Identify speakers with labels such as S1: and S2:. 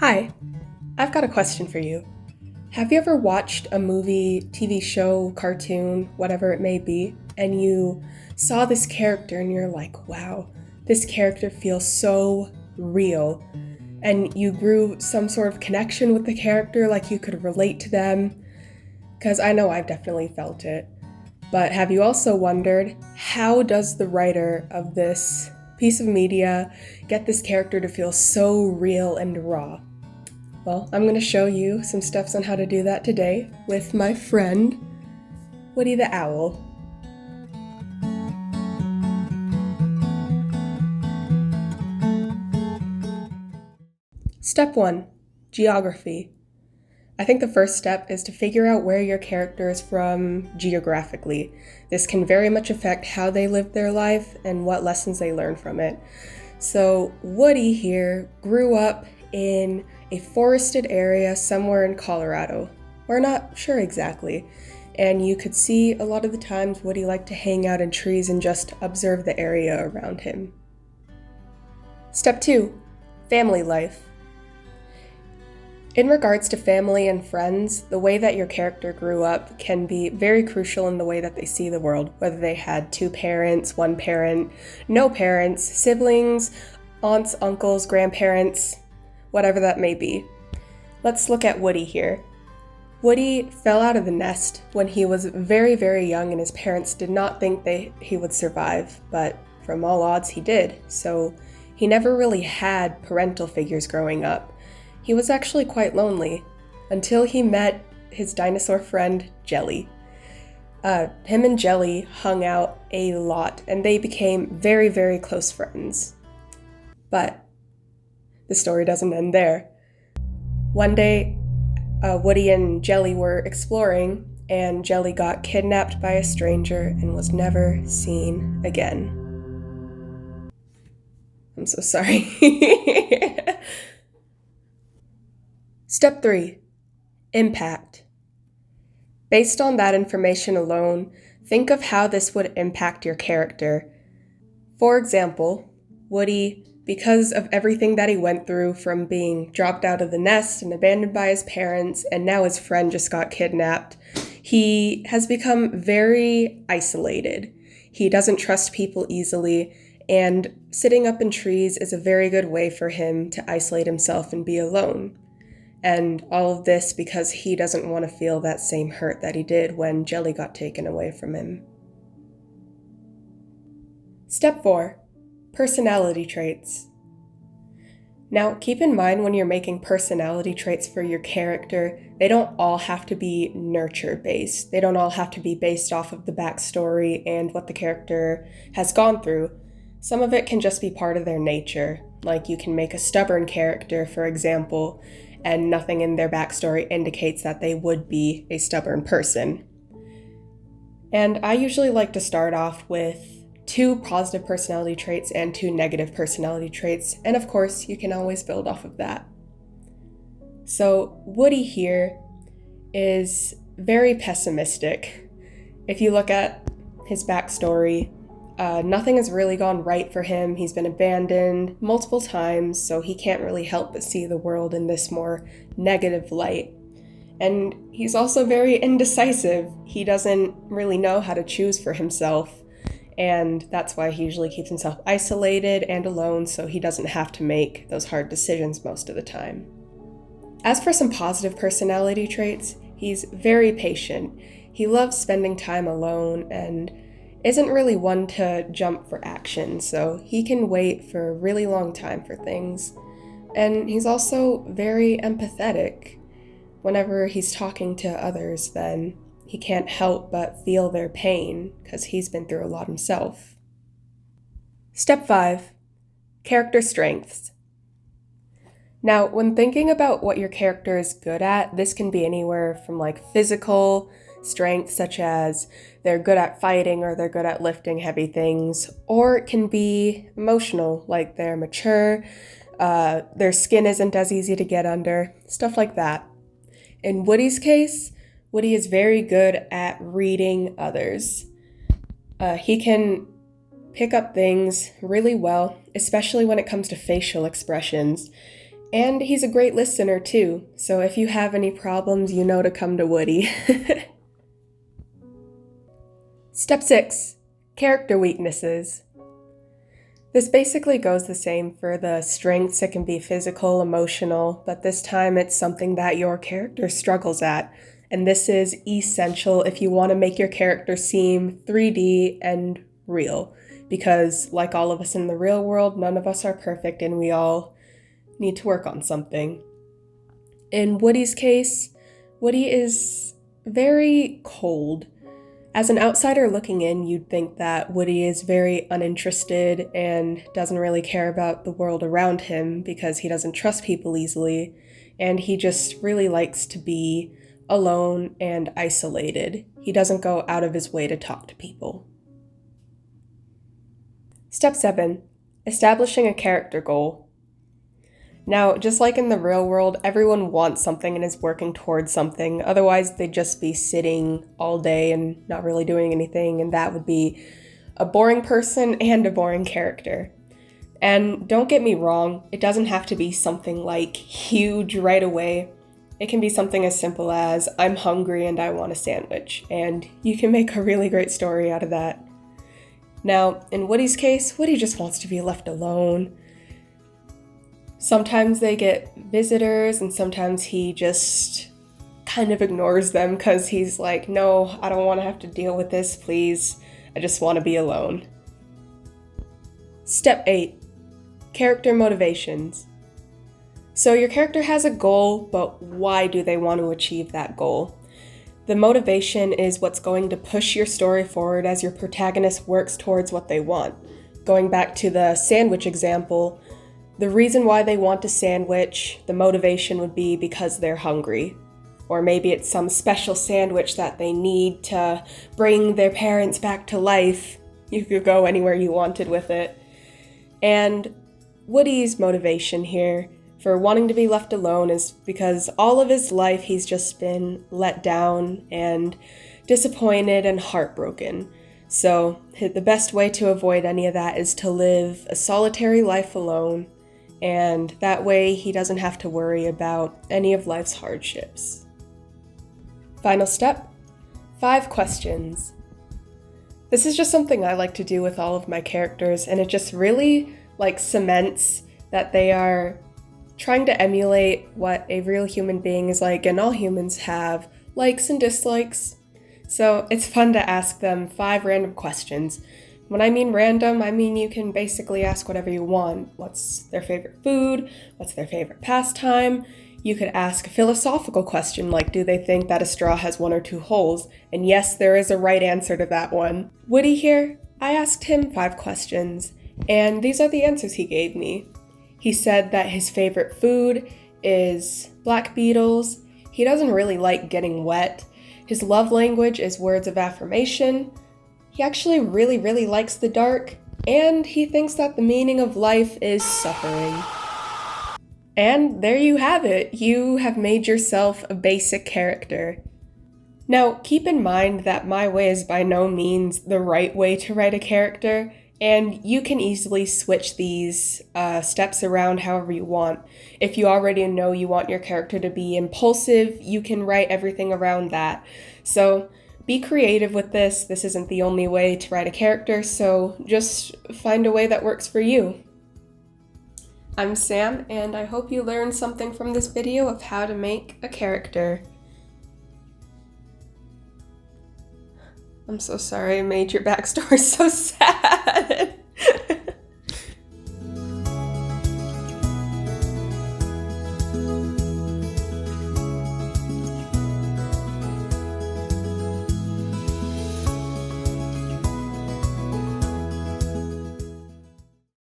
S1: Hi, I've got a question for you. Have you ever watched a movie, TV show, cartoon, whatever it may be, and you saw this character and you're like, wow, this character feels so real, and you grew some sort of connection with the character, like you could relate to them? Because I know I've definitely felt it. But have you also wondered, how does the writer of this piece of media get this character to feel so real and raw? Well, I'm going to show you some steps on how to do that today with my friend, Woody the Owl. Step 1. Geography. I think the first step is to figure out where your character is from geographically. This can very much affect how they live their life and what lessons they learn from it. So Woody here grew up in a forested area somewhere in Colorado. We're not sure exactly. And you could see a lot of the times Woody liked to hang out in trees and just observe the area around him. Step 2. Family life. In regards to family and friends, the way that your character grew up can be very crucial in the way that they see the world, whether they had two parents, one parent, no parents, siblings, aunts, uncles, grandparents, whatever that may be. Let's look at Woody here. Woody fell out of the nest when he was very, very young, and his parents did not think he would survive, but from all odds he did, so he never really had parental figures growing up. He was actually quite lonely until he met his dinosaur friend, Jelly. Him and Jelly hung out a lot, and they became very, very close friends. But the story doesn't end there. One day, Woody and Jelly were exploring, and Jelly got kidnapped by a stranger and was never seen again. I'm so sorry. Step 3. Impact. Based on that information alone, think of how this would impact your character. For example, Woody, because of everything that he went through, from being dropped out of the nest and abandoned by his parents, and now his friend just got kidnapped, he has become very isolated. He doesn't trust people easily, and sitting up in trees is a very good way for him to isolate himself and be alone. And all of this because he doesn't want to feel that same hurt that he did when Jelly got taken away from him. Step 4. Personality traits. Now, keep in mind when you're making personality traits for your character, they don't all have to be nurture-based. They don't all have to be based off of the backstory and what the character has gone through. Some of it can just be part of their nature. Like you can make a stubborn character, for example, and nothing in their backstory indicates that they would be a stubborn person. And I usually like to start off with 2 positive personality traits and 2 negative personality traits, and of course, you can always build off of that. So Woody here is very pessimistic. If you look at his backstory, nothing has really gone right for him. He's been abandoned multiple times, so he can't really help but see the world in this more negative light. And he's also very indecisive. He doesn't really know how to choose for himself, and that's why he usually keeps himself isolated and alone, so he doesn't have to make those hard decisions most of the time. As for some positive personality traits, he's very patient. He loves spending time alone and isn't really one to jump for action, so he can wait for a really long time for things. And he's also very empathetic. Whenever he's talking to others, then he can't help but feel their pain, because he's been through a lot himself. Step 5. Character strengths. Now, when thinking about what your character is good at, this can be anywhere from physical strengths, such as they're good at fighting or they're good at lifting heavy things, or it can be emotional, like they're mature, their skin isn't as easy to get under, stuff like that. In Woody's case, Woody is very good at reading others. He can pick up things really well, especially when it comes to facial expressions. And he's a great listener too, so if you have any problems, you know to come to Woody. Step 6. Character weaknesses. This basically goes the same for the strengths. It can be physical, emotional, but this time it's something that your character struggles at. And this is essential if you want to make your character seem 3D and real. Because like all of us in the real world, none of us are perfect and we all need to work on something. In Woody's case, Woody is very cold. As an outsider looking in, you'd think that Woody is very uninterested and doesn't really care about the world around him because he doesn't trust people easily, and he just really likes to be alone and isolated. He doesn't go out of his way to talk to people. Step 7. Establishing a character goal. Now, just like in the real world, everyone wants something and is working towards something. Otherwise, they'd just be sitting all day and not really doing anything, and that would be a boring person and a boring character. And don't get me wrong, it doesn't have to be something like huge right away. It can be something as simple as, I'm hungry and I want a sandwich, and you can make a really great story out of that. Now, in Woody's case, Woody just wants to be left alone. Sometimes they get visitors, and sometimes he just kind of ignores them because he's like, no, I don't want to have to deal with this, please. I just want to be alone. Step 8. Character motivations. So your character has a goal, but why do they want to achieve that goal? The motivation is what's going to push your story forward as your protagonist works towards what they want. Going back to the sandwich example, the reason why they want a sandwich, the motivation would be because they're hungry. Or maybe it's some special sandwich that they need to bring their parents back to life. You could go anywhere you wanted with it. And Woody's motivation here for wanting to be left alone is because all of his life he's just been let down and disappointed and heartbroken. So the best way to avoid any of that is to live a solitary life alone, and that way he doesn't have to worry about any of life's hardships. Final step, 5 questions. This is just something I like to do with all of my characters, and it just really cements that they are trying to emulate what a real human being is like, and all humans have likes and dislikes. So it's fun to ask them 5 random questions. When I mean random, I mean you can basically ask whatever you want. What's their favorite food? What's their favorite pastime? You could ask a philosophical question like, do they think that a straw has 1 or 2 holes? And yes, there is a right answer to that one. Woody here, I asked him 5 questions, and these are the answers he gave me. He said that his favorite food is black beetles. He doesn't really like getting wet. His love language is words of affirmation. He actually really likes the dark, and he thinks that the meaning of life is suffering. And there you have it. You have made yourself a basic character. Now, keep in mind that my way is by no means the right way to write a character, and you can easily switch these steps around however you want. If you already know you want your character to be impulsive, you can write everything around that. So be creative with this. This isn't the only way to write a character, so just find a way that works for you. I'm Sam, and I hope you learned something from this video of how to make a character. I'm so sorry I made your backstory so sad.